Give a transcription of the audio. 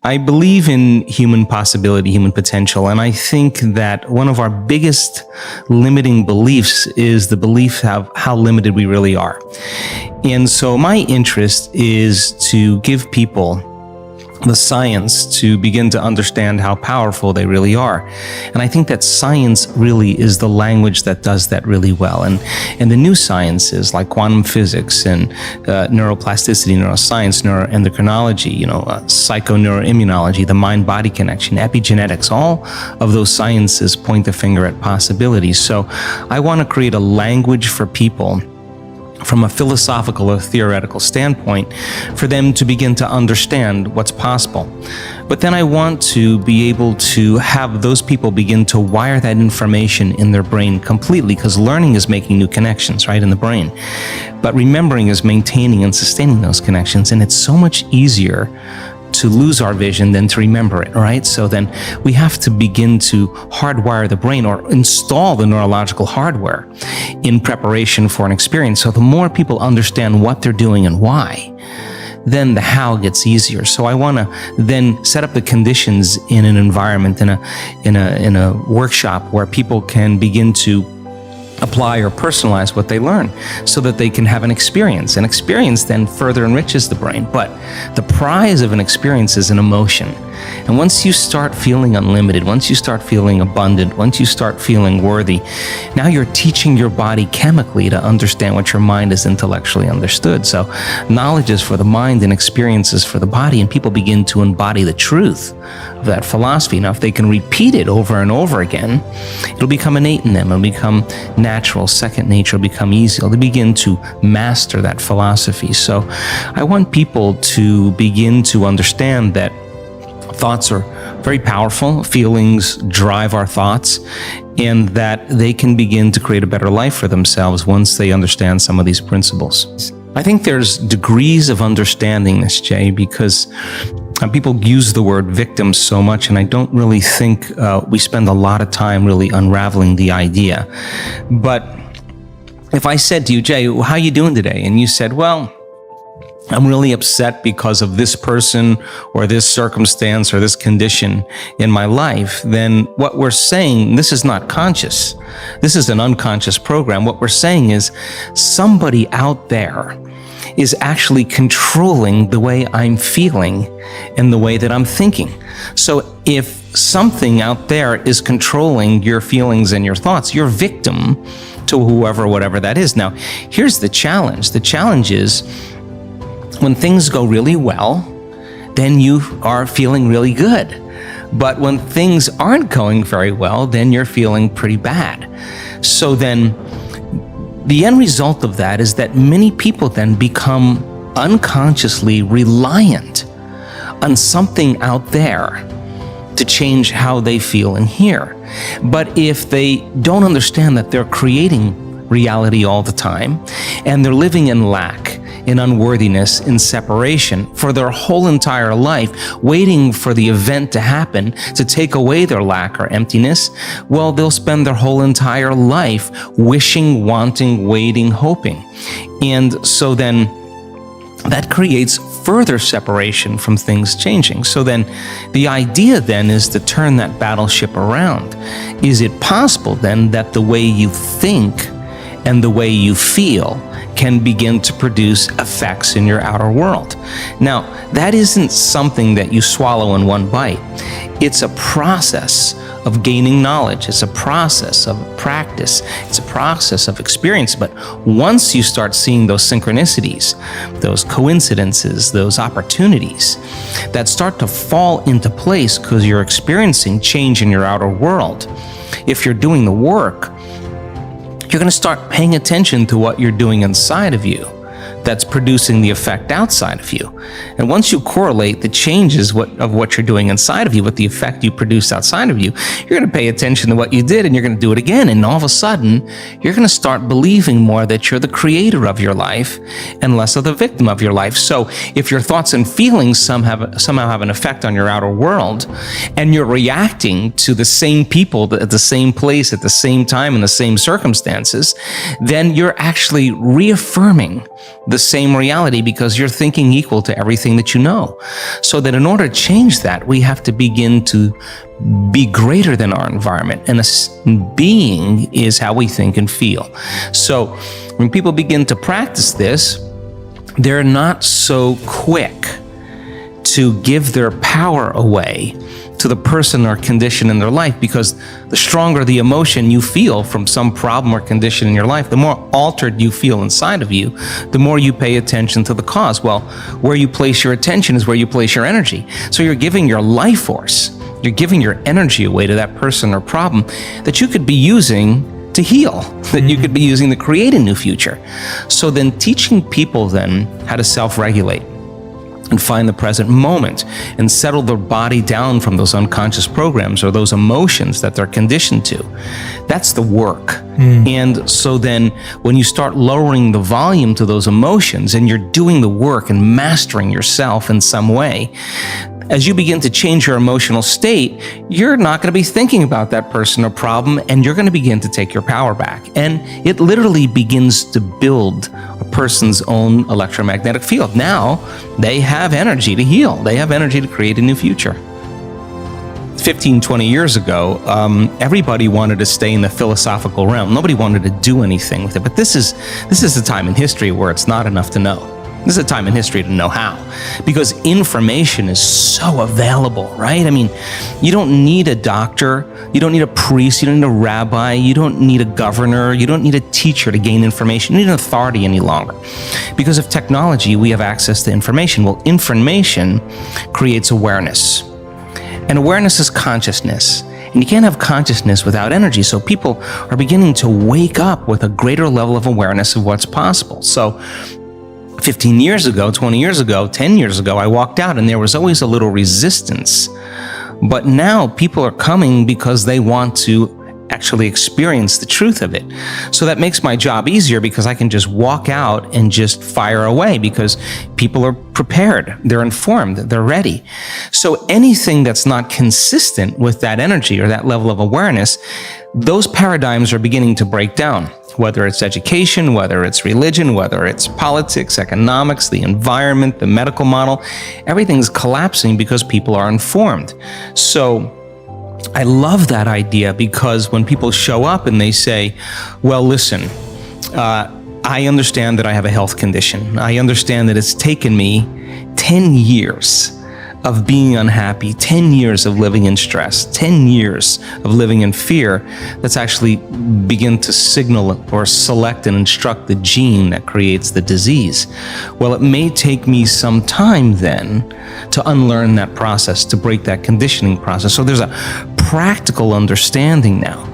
I believe in human possibility, human potential, and I think that one of our biggest limiting beliefs is the belief of how limited we really are. And so my interest is to give people the science to begin to understand how powerful they really are. And I think that science really is the language that does that really well. And the new sciences like quantum physics and neuroplasticity, neuroscience, neuroendocrinology, psychoneuroimmunology, the mind-body connection, epigenetics, all of those sciences point the finger at possibilities. So I want to create a language for people from a philosophical or theoretical standpoint for them to begin to understand what's possible. But then I want to be able to have those people begin to wire that information in their brain completely, because learning is making new connections, right, in the brain. But remembering is maintaining and sustaining those connections, and it's so much easier to lose our vision than to remember it, right? So then we have to begin to hardwire the brain or install the neurological hardware in preparation for an experience. So the more people understand what they're doing and why, then the how gets easier. So I want to then set up the conditions in an environment, in a workshop where people can begin to apply or personalize what they learn so that they can have an experience. An experience then further enriches the brain. But the prize of an experience is an emotion. And once you start feeling unlimited, once you start feeling abundant, once you start feeling worthy, now you're teaching your body chemically to understand what your mind has intellectually understood. So knowledge is for the mind and experience is for the body, and people begin to embody the truth of that philosophy. Now, if they can repeat it over and over again, it'll become innate in them. It'll become natural, second nature, will become easy. They'll begin to master that philosophy. So I want people to begin to understand that thoughts are very powerful. Feelings drive our thoughts, and that they can begin to create a better life for themselves once they understand some of these principles. I think there's degrees of understanding this, Jay, because people use the word victim so much, and I don't really think we spend a lot of time really unraveling the idea. But if I said to you, Jay, how you doing today? And you said, well, I'm really upset because of this person or this circumstance or this condition in my life, then what we're saying, this is not conscious. This is an unconscious program. What we're saying is somebody out there is actually controlling the way I'm feeling and the way that I'm thinking. So if something out there is controlling your feelings and your thoughts, you're victim to whoever, whatever that is. Now, here's the challenge. The challenge is, when things go really well, then you are feeling really good. But when things aren't going very well, then you're feeling pretty bad. So then the end result of that is that many people then become unconsciously reliant on something out there to change how they feel and hear. But if they don't understand that they're creating reality all the time, and they're living in lack, in unworthiness, in separation for their whole entire life, waiting for the event to happen to take away their lack or emptiness, well, they'll spend their whole entire life wishing, wanting, waiting, hoping. And so then that creates further separation from things changing. So then the idea then is to turn that battleship around. Is it possible then that the way you think and the way you feel can begin to produce effects in your outer world? Now, that isn't something that you swallow in one bite. It's a process of gaining knowledge. It's a process of practice. It's a process of experience. But once you start seeing those synchronicities, those coincidences, those opportunities that start to fall into place because you're experiencing change in your outer world, if you're doing the work, you're going to start paying attention to what you're doing inside of you that's producing the effect outside of you. And once you correlate the changes of what you're doing inside of you with the effect you produce outside of you, you're going to pay attention to what you did and you're going to do it again. And all of a sudden, you're going to start believing more that you're the creator of your life and less of the victim of your life. So if your thoughts and feelings somehow have an effect on your outer world, and you're reacting to the same people at the same place at the same time in the same circumstances, then you're actually reaffirming the the same reality because you're thinking equal to everything that you know. So that in order to change that, we have to begin to be greater than our environment. And a being is how we think and feel. So when people begin to practice this, they're not so quick to give their power away to the person or condition in their life, because the stronger the emotion you feel from some problem or condition in your life, the more altered you feel inside of you, the more you pay attention to the cause. Well, where you place your attention is where you place your energy. So you're giving your life force, you're giving your energy away to that person or problem that you could be using to heal, that you could be using to create a new future. So then teaching people then how to self-regulate and find the present moment and settle their body down from those unconscious programs or those emotions that they're conditioned to. That's the work. And so then when you start lowering the volume to those emotions and you're doing the work and mastering yourself in some way, as you begin to change your emotional state, you're not going to be thinking about that person or problem, and you're going to begin to take your power back. And it literally begins to build a person's own electromagnetic field. Now, they have energy to heal. They have energy to create a new future. 15, 20 years ago, everybody wanted to stay in the philosophical realm. Nobody wanted to do anything with it. But this is a time in history where it's not enough to know. This is a time in history to know how, because information is so available, right? I mean, you don't need a doctor, you don't need a priest, you don't need a rabbi, you don't need a governor, you don't need a teacher to gain information. You need an authority any longer. Because of technology, we have access to information. Well, information creates awareness. And awareness is consciousness. And you can't have consciousness without energy. So people are beginning to wake up with a greater level of awareness of what's possible. So 15 years ago, 20 years ago, 10 years ago, I walked out and there was always a little resistance. But now people are coming because they want to actually experience the truth of it. So that makes my job easier because I can just walk out and just fire away because people are prepared, they're informed, they're ready. So anything that's not consistent with that energy or that level of awareness, those paradigms are beginning to break down. Whether it's education, whether it's religion, whether it's politics, economics, the environment, the medical model, everything's collapsing because people are informed. So I love that idea because when people show up and they say, well, listen, I understand that I have a health condition. I understand that it's taken me 10 years of being unhappy, 10 years of living in stress, 10 years of living in fear, that's actually begin to signal or select and instruct the gene that creates the disease. Well, it may take me some time then to unlearn that process, to break that conditioning process. So there's a practical understanding now.